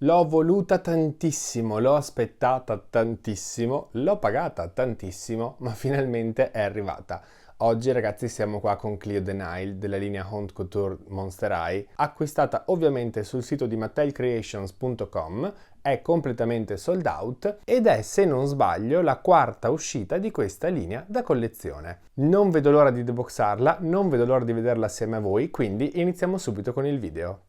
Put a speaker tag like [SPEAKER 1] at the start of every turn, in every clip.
[SPEAKER 1] L'ho voluta tantissimo, l'ho aspettata tantissimo, l'ho pagata tantissimo, ma finalmente è arrivata. Oggi ragazzi siamo qua con Clio de Nile della linea Haute Couture Monster High, acquistata ovviamente sul sito di mattelcreations.com, è completamente sold out ed è, se non sbaglio, la quarta uscita di questa linea da collezione. Non vedo l'ora di deboxarla, non vedo l'ora di vederla assieme a voi, quindi iniziamo subito con il video.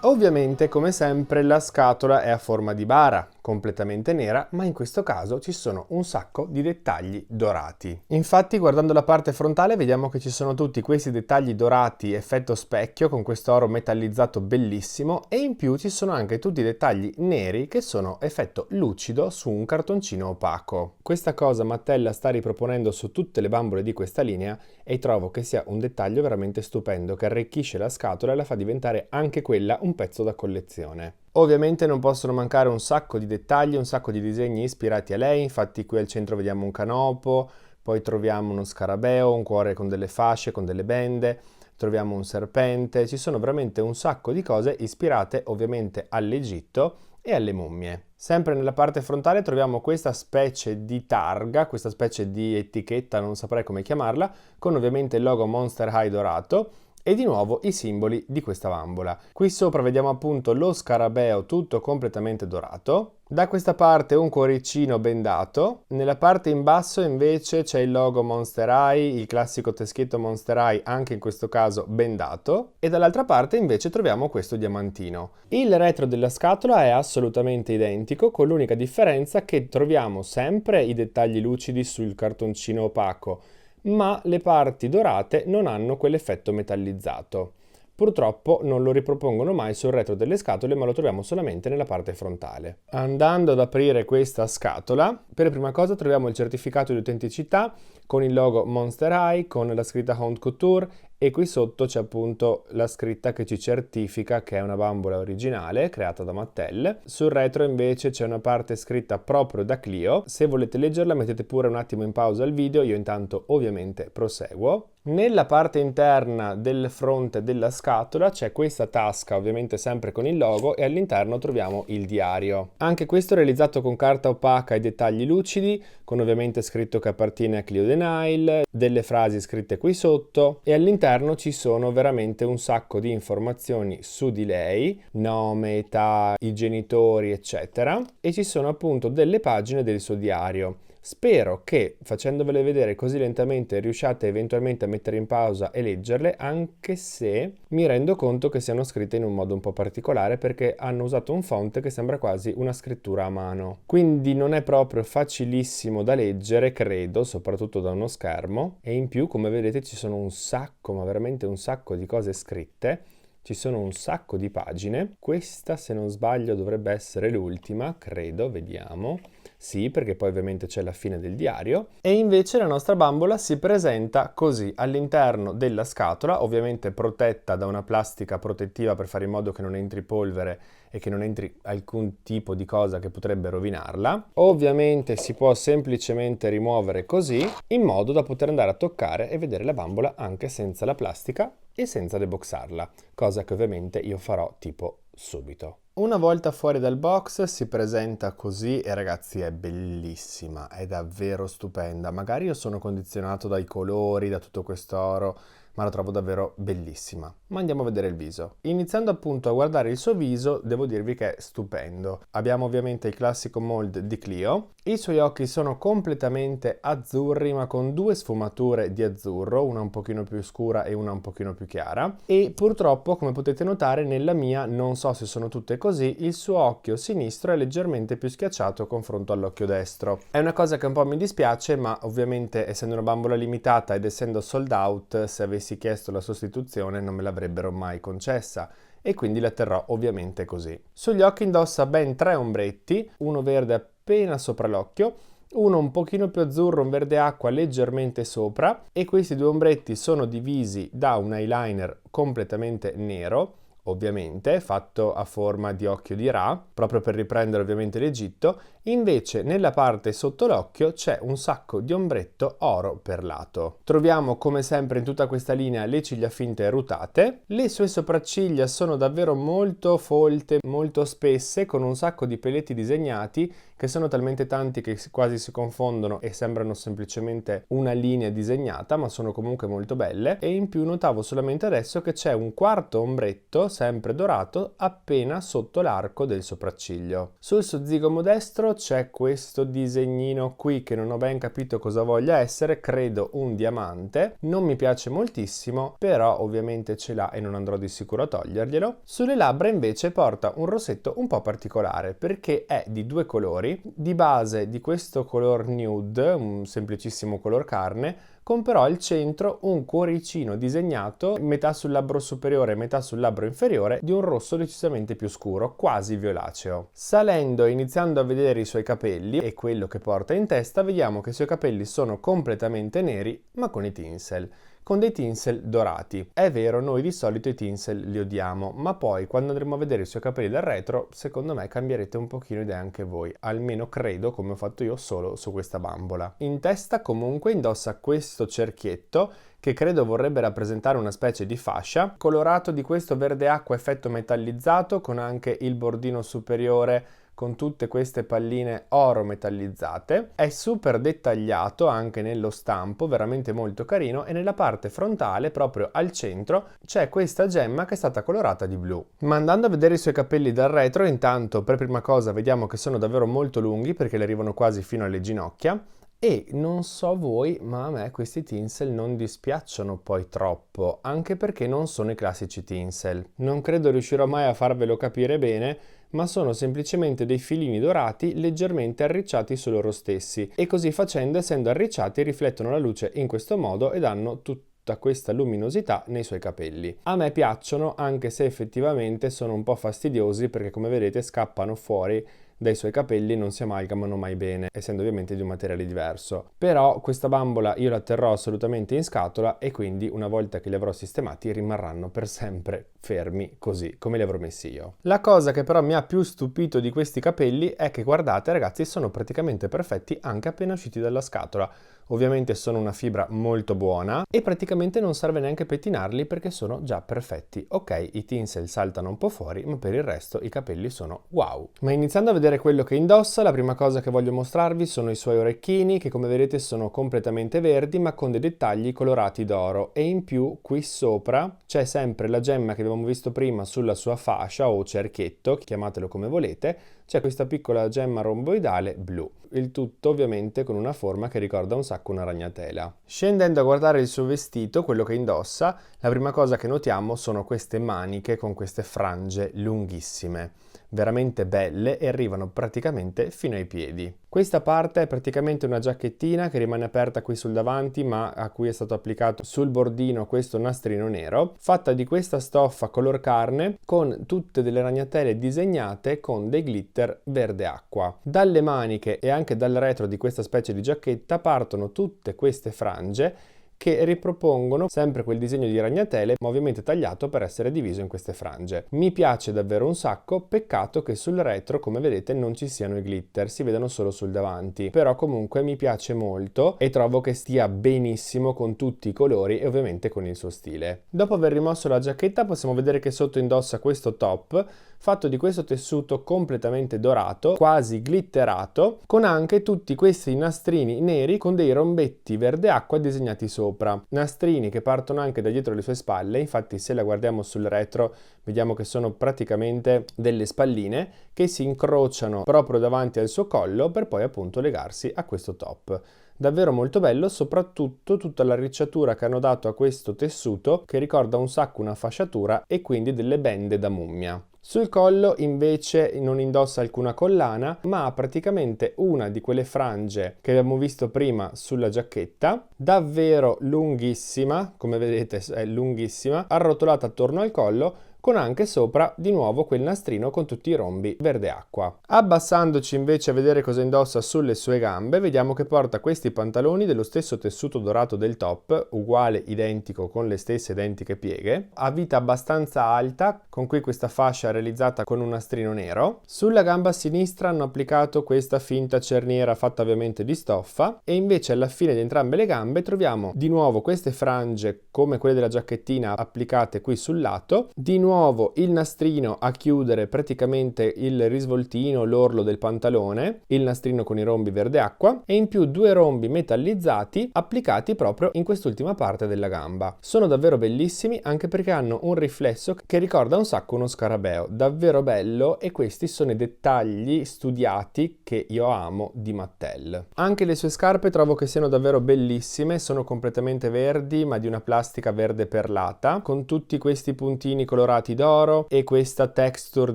[SPEAKER 1] Ovviamente, come sempre, la scatola è a forma di bara, completamente nera, ma in questo caso ci sono un sacco di dettagli dorati. Infatti, guardando la parte frontale, vediamo che ci sono tutti questi dettagli dorati effetto specchio con questo oro metallizzato bellissimo e in più ci sono anche tutti i dettagli neri che sono effetto lucido su un cartoncino opaco. Questa cosa Mattel la sta riproponendo su tutte le bambole di questa linea e trovo che sia un dettaglio veramente stupendo che arricchisce la scatola e la fa diventare anche quella un pezzo da collezione. Ovviamente non possono mancare un sacco di dettagli, un sacco di disegni ispirati a lei, infatti qui al centro vediamo un canopo, poi troviamo uno scarabeo, un cuore con delle fasce, con delle bende, troviamo un serpente, ci sono veramente un sacco di cose ispirate ovviamente all'Egitto e alle mummie. Sempre nella parte frontale troviamo questa specie di targa, questa specie di etichetta, non saprei come chiamarla, con ovviamente il logo Monster High dorato, e di nuovo i simboli di questa bambola. Qui sopra vediamo appunto lo scarabeo tutto completamente dorato. Da questa parte un cuoricino bendato. Nella parte in basso invece c'è il logo Monster High, il classico teschietto Monster High, anche in questo caso bendato. E dall'altra parte invece troviamo questo diamantino. Il retro della scatola è assolutamente identico, con l'unica differenza che troviamo sempre i dettagli lucidi sul cartoncino opaco, ma le parti dorate non hanno quell'effetto metallizzato. Purtroppo non lo ripropongono mai sul retro delle scatole, ma lo troviamo solamente nella parte frontale. Andando ad aprire questa scatola, per prima cosa troviamo il certificato di autenticità con il logo Monster High, con la scritta Haute Couture e qui sotto c'è appunto la scritta che ci certifica che è una bambola originale creata da Mattel. Sul retro invece c'è una parte scritta proprio da Clio. Se volete leggerla mettete pure un attimo in pausa il video, io intanto ovviamente proseguo. Nella parte interna del fronte della scatola c'è questa tasca, ovviamente sempre con il logo, e all'interno troviamo il diario. Anche questo realizzato con carta opaca e dettagli lucidi, con ovviamente scritto che appartiene a Clio de Nile, delle frasi scritte qui sotto, e all'interno ci sono veramente un sacco di informazioni su di lei, nome, età, i genitori, eccetera, e ci sono appunto delle pagine del suo diario. Spero che, facendovele vedere così lentamente, riusciate eventualmente a mettere in pausa e leggerle, anche se mi rendo conto che siano scritte in un modo un po' particolare perché hanno usato un font che sembra quasi una scrittura a mano. Quindi non è proprio facilissimo da leggere, credo, soprattutto da uno schermo, e in più, come vedete, ci sono un sacco, ma veramente un sacco di cose scritte. Ci sono un sacco di pagine. Questa, se non sbaglio, dovrebbe essere l'ultima, credo, vediamo. Sì, perché poi ovviamente c'è la fine del diario. E invece la nostra bambola si presenta così all'interno della scatola, ovviamente protetta da una plastica protettiva per fare in modo che non entri polvere e che non entri alcun tipo di cosa che potrebbe rovinarla. Ovviamente si può semplicemente rimuovere così, in modo da poter andare a toccare e vedere la bambola anche senza la plastica e senza deboxarla, cosa che ovviamente io farò tipo subito. Una volta fuori dal box si presenta così e ragazzi è bellissima, è davvero stupenda. Magari io sono condizionato dai colori, da tutto quest'oro, ma la trovo davvero bellissima. Ma andiamo a vedere il viso. Iniziando appunto a guardare il suo viso, devo dirvi che è stupendo. Abbiamo ovviamente il classico mold di Clio. I suoi occhi sono completamente azzurri, ma con due sfumature di azzurro, una un pochino più scura e una un pochino più chiara. E purtroppo, come potete notare, nella mia, non so se sono tutte così, il suo occhio sinistro è leggermente più schiacciato confronto all'occhio destro. È una cosa che un po' mi dispiace, ma ovviamente essendo una bambola limitata ed essendo sold out, se avessi chiesto la sostituzione non me l'avrebbero mai concessa e quindi la terrò ovviamente così. Sugli occhi indossa ben 3 ombretti, uno verde appena sopra l'occhio, uno un pochino più azzurro, un verde acqua leggermente sopra, e questi due ombretti sono divisi da un eyeliner completamente nero. ovviamente, fatto a forma di occhio di Ra, proprio per riprendere ovviamente l'Egitto. Invece nella parte sotto l'occhio c'è un sacco di ombretto oro perlato. Troviamo come sempre in tutta questa linea le ciglia finte rutate. Le sue sopracciglia sono davvero molto folte, molto spesse, con un sacco di peletti disegnati che sono talmente tanti che quasi si confondono e sembrano semplicemente una linea disegnata, ma sono comunque molto belle. E in più notavo solamente adesso che c'è un quarto ombretto, sempre dorato, appena sotto l'arco del sopracciglio. Sul suo zigomo destro c'è questo disegnino qui che non ho ben capito cosa voglia essere, credo un diamante. Non mi piace moltissimo, però ovviamente ce l'ha e non andrò di sicuro a toglierglielo. Sulle labbra invece porta un rossetto un po' particolare perché è di due colori. Di base di questo color nude, un semplicissimo color carne, con però al centro un cuoricino disegnato metà sul labbro superiore e metà sul labbro inferiore di un rosso decisamente più scuro, quasi violaceo. Salendo e iniziando a vedere i suoi capelli e quello che porta in testa, vediamo che i suoi capelli sono completamente neri, ma con i tinsel. Con dei tinsel dorati. È vero, noi di solito i tinsel li odiamo, ma poi quando andremo a vedere i suoi capelli dal retro, secondo me cambierete un pochino idea anche voi, almeno credo, come ho fatto io solo su questa bambola. In testa comunque indossa questo cerchietto che credo vorrebbe rappresentare una specie di fascia, colorato di questo verde acqua effetto metallizzato con anche il bordino superiore con tutte queste palline oro metallizzate. È super dettagliato anche nello stampo, veramente molto carino, e nella parte frontale, proprio al centro, c'è questa gemma che è stata colorata di blu. Ma andando a vedere i suoi capelli dal retro, intanto per prima cosa vediamo che sono davvero molto lunghi perché le arrivano quasi fino alle ginocchia. E non so voi, ma a me questi tinsel non dispiacciono poi troppo, anche perché non sono i classici tinsel. Non credo riuscirò mai a farvelo capire bene, ma sono semplicemente dei filini dorati leggermente arricciati su loro stessi, e così facendo, essendo arricciati, riflettono la luce in questo modo e danno tutta questa luminosità nei suoi capelli. A me piacciono, anche se effettivamente sono un po' fastidiosi perché, come vedete, scappano fuori dai suoi capelli, non si amalgamano mai bene, essendo ovviamente di un materiale diverso. Però questa bambola io la terrò assolutamente in scatola e quindi una volta che li avrò sistemati rimarranno per sempre fermi così come li avrò messi io. La cosa che però mi ha più stupito di questi capelli è che, guardate ragazzi, sono praticamente perfetti anche appena usciti dalla scatola. Ovviamente sono una fibra molto buona e praticamente non serve neanche pettinarli perché sono già perfetti. Ok, i tinsel saltano un po' fuori, ma per il resto i capelli sono wow. Ma iniziando a vedere quello che indossa, la prima cosa che voglio mostrarvi sono i suoi orecchini, che come vedete sono completamente verdi ma con dei dettagli colorati d'oro, e in più qui sopra c'è sempre la gemma che avevamo visto prima sulla sua fascia o cerchietto, chiamatelo come volete. C'è questa piccola gemma romboidale blu, il tutto ovviamente con una forma che ricorda un sacco una ragnatela. Scendendo a guardare il suo vestito, quello che indossa, la prima cosa che notiamo sono queste maniche con queste frange lunghissime, veramente belle, e arrivano praticamente fino ai piedi. Questa parte è praticamente una giacchettina che rimane aperta qui sul davanti, ma a cui è stato applicato sul bordino questo nastrino nero, fatta di questa stoffa color carne con tutte delle ragnatele disegnate con dei glitter verde acqua. Dalle maniche e anche dal retro di questa specie di giacchetta partono tutte queste frange che ripropongono sempre quel disegno di ragnatele, ma ovviamente tagliato per essere diviso in queste frange. Mi piace davvero un sacco, peccato che sul retro, come vedete, non ci siano i glitter, si vedono solo sul davanti, però comunque mi piace molto e trovo che stia benissimo con tutti i colori e ovviamente con il suo stile. Dopo aver rimosso la giacchetta possiamo vedere che sotto indossa questo top fatto di questo tessuto completamente dorato, quasi glitterato, con anche tutti questi nastrini neri con dei rombetti verde acqua disegnati sopra. Nastrini che partono anche da dietro le sue spalle, infatti se la guardiamo sul retro vediamo che sono praticamente delle spalline che si incrociano proprio davanti al suo collo per poi appunto legarsi a questo top. Davvero molto bello, soprattutto tutta l'arricciatura che hanno dato a questo tessuto che ricorda un sacco una fasciatura e quindi delle bende da mummia. Sul collo invece non indossa alcuna collana, ma ha praticamente una di quelle frange che abbiamo visto prima sulla giacchetta, davvero lunghissima, come vedete è lunghissima, arrotolata attorno al collo, con anche sopra di nuovo quel nastrino con tutti i rombi verde acqua. Abbassandoci invece a vedere cosa indossa sulle sue gambe, vediamo che porta questi pantaloni dello stesso tessuto dorato del top, uguale, identico, con le stesse identiche pieghe, a vita abbastanza alta, con qui questa fascia realizzata con un nastrino nero. Sulla gamba sinistra hanno applicato questa finta cerniera fatta ovviamente di stoffa, e invece alla fine di entrambe le gambe troviamo di nuovo queste frange come quelle della giacchettina applicate qui sul lato, di nuovo il nastrino a chiudere praticamente il risvoltino, l'orlo del pantalone, il nastrino con i rombi verde acqua, e in più 2 rombi metallizzati applicati proprio in quest'ultima parte della gamba. Sono davvero bellissimi anche perché hanno un riflesso che ricorda un sacco uno scarabeo, davvero bello, e questi sono i dettagli studiati che io amo di Mattel. Anche le sue scarpe trovo che siano davvero bellissime, sono completamente verdi ma di una plastica verde perlata, con tutti questi puntini colorati d'oro e questa texture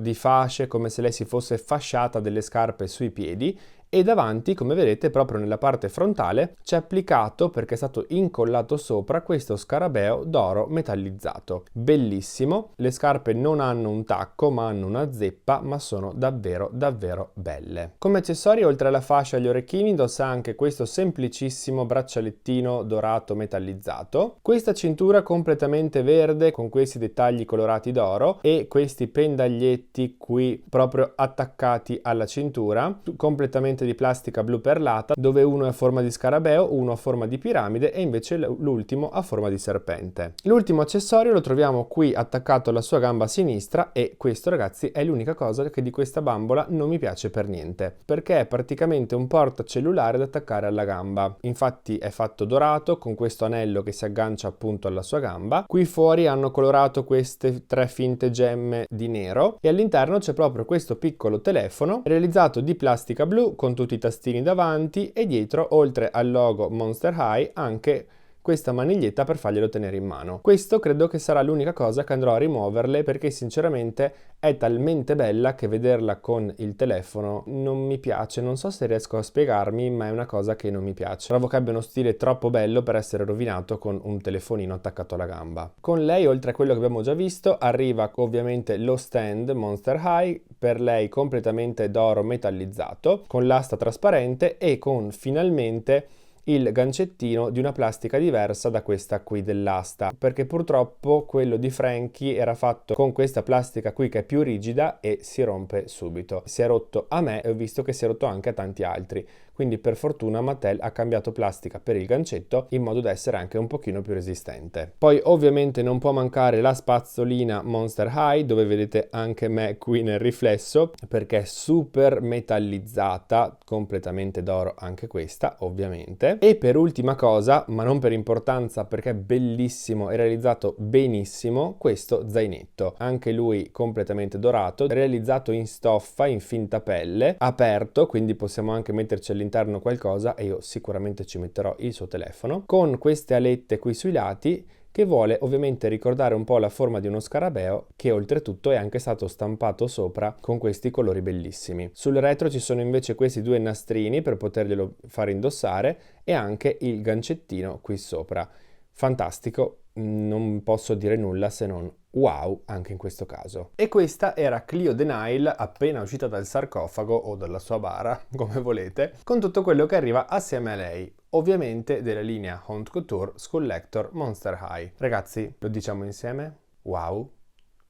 [SPEAKER 1] di fasce come se lei si fosse fasciata delle scarpe sui piedi, e davanti, come vedete, proprio nella parte frontale c'è applicato, perché è stato incollato sopra, questo scarabeo d'oro metallizzato. Bellissimo, le scarpe non hanno un tacco ma hanno una zeppa, ma sono davvero davvero belle. Come accessori, oltre alla fascia e agli orecchini, indossa anche questo semplicissimo braccialettino dorato metallizzato, questa cintura completamente verde con questi dettagli colorati d'oro e questi pendaglietti qui proprio attaccati alla cintura, completamente di plastica blu perlata, dove uno è a forma di scarabeo, uno a forma di piramide e invece l'ultimo a forma di serpente. L'ultimo accessorio lo troviamo qui attaccato alla sua gamba sinistra, e questo, ragazzi, è l'unica cosa che di questa bambola non mi piace per niente, perché è praticamente un portacellulare da attaccare alla gamba. Infatti è fatto dorato con questo anello che si aggancia appunto alla sua gamba. Qui fuori hanno colorato queste 3 finte gemme di nero e all'interno c'è proprio questo piccolo telefono realizzato di plastica blu con tutti i tastini davanti, e dietro, oltre al logo Monster High, anche questa maniglietta per farglielo tenere in mano. Questo credo che sarà l'unica cosa che andrò a rimuoverle, perché sinceramente è talmente bella che vederla con il telefono non mi piace. Non so se riesco a spiegarmi, ma è una cosa che non mi piace. Trovo che abbia uno stile troppo bello per essere rovinato con un telefonino attaccato alla gamba. Con lei, oltre a quello che abbiamo già visto, arriva ovviamente lo stand Monster High, per lei completamente d'oro metallizzato, con l'asta trasparente e con finalmente il gancettino di una plastica diversa da questa qui dell'asta, perché purtroppo quello di Frankie era fatto con questa plastica qui che è più rigida e si rompe subito. Si è rotto a me e ho visto che si è rotto anche a tanti altri, quindi per fortuna Mattel ha cambiato plastica per il gancetto in modo da essere anche un pochino più resistente. Poi ovviamente non può mancare la spazzolina Monster High, dove vedete anche me qui nel riflesso, perché è super metallizzata, completamente d'oro anche questa ovviamente. E per ultima cosa, ma non per importanza perché è bellissimo e realizzato benissimo, questo zainetto, anche lui completamente dorato, realizzato in stoffa, in finta pelle, aperto, quindi possiamo anche metterci all'interno qualcosa, e io sicuramente ci metterò il suo telefono, con queste alette qui sui lati, che vuole ovviamente ricordare un po' la forma di uno scarabeo, che oltretutto è anche stato stampato sopra con questi colori bellissimi. Sul retro ci sono invece questi 2 nastrini per poterglielo fare indossare, e anche il gancettino qui sopra. Fantastico, non posso dire nulla se non wow anche in questo caso. E questa era Clio The Nile appena uscita dal sarcofago o dalla sua bara, come volete, con tutto quello che arriva assieme a lei, ovviamente della linea Haute Couture Sculptor Monster High. Ragazzi, lo diciamo insieme? Wow,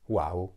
[SPEAKER 1] wow,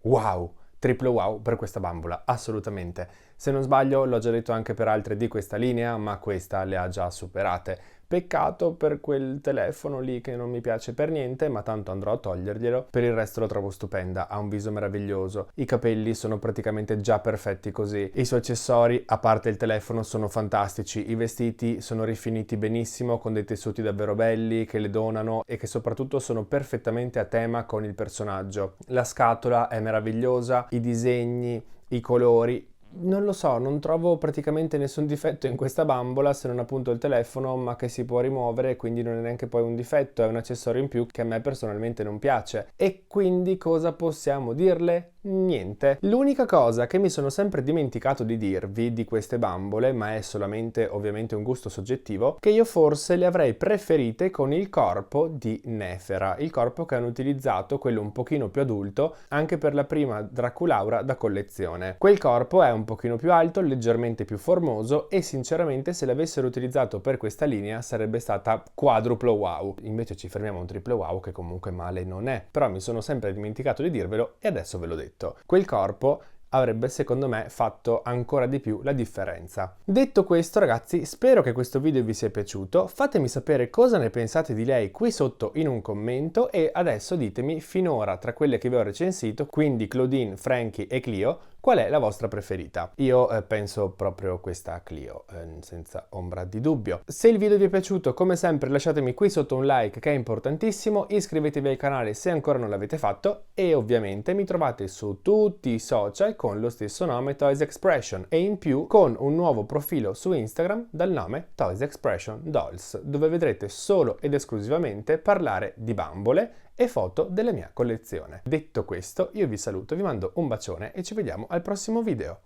[SPEAKER 1] wow! Triplo wow per questa bambola, assolutamente. Se non sbaglio l'ho già detto anche per altre di questa linea, ma questa le ha già superate. Peccato per quel telefono lì che non mi piace per niente, ma tanto andrò a toglierglielo. Per il resto lo trovo stupenda, ha un viso meraviglioso, i capelli sono praticamente già perfetti così, i suoi accessori, a parte il telefono, sono fantastici, i vestiti sono rifiniti benissimo con dei tessuti davvero belli che le donano e che soprattutto sono perfettamente a tema con il personaggio. La scatola è meravigliosa, i disegni, i colori. Non lo so, non trovo praticamente nessun difetto in questa bambola, se non appunto il telefono, ma che si può rimuovere, quindi non è neanche poi un difetto, è un accessorio in più che a me personalmente non piace. E quindi cosa possiamo dirle? Niente. L'unica cosa che mi sono sempre dimenticato di dirvi di queste bambole, ma è solamente ovviamente un gusto soggettivo, che io forse le avrei preferite con il corpo di Nefera, il corpo che hanno utilizzato, quello un pochino più adulto, anche per la prima Draculaura da collezione. Quel corpo è un pochino più alto, leggermente più formoso e sinceramente se l'avessero utilizzato per questa linea sarebbe stata quadruplo wow. Invece ci fermiamo a un triplo wow che comunque male non è. Però mi sono sempre dimenticato di dirvelo e adesso ve l'ho detto. Quel corpo avrebbe secondo me fatto ancora di più la differenza. Detto questo ragazzi, spero che questo video vi sia piaciuto, fatemi sapere cosa ne pensate di lei qui sotto in un commento e adesso ditemi finora tra quelle che vi ho recensito, quindi Claudine, Frankie e Clio, qual è la vostra preferita? Io penso proprio questa Clio, senza ombra di dubbio. Se il video vi è piaciuto, come sempre lasciatemi qui sotto un like che è importantissimo, iscrivetevi al canale se ancora non l'avete fatto e ovviamente mi trovate su tutti i social con lo stesso nome Toys Expression e in più con un nuovo profilo su Instagram dal nome Toys Expression Dolls, dove vedrete solo ed esclusivamente parlare di bambole e foto della mia collezione. Detto questo, io vi saluto, vi mando un bacione e ci vediamo al prossimo video.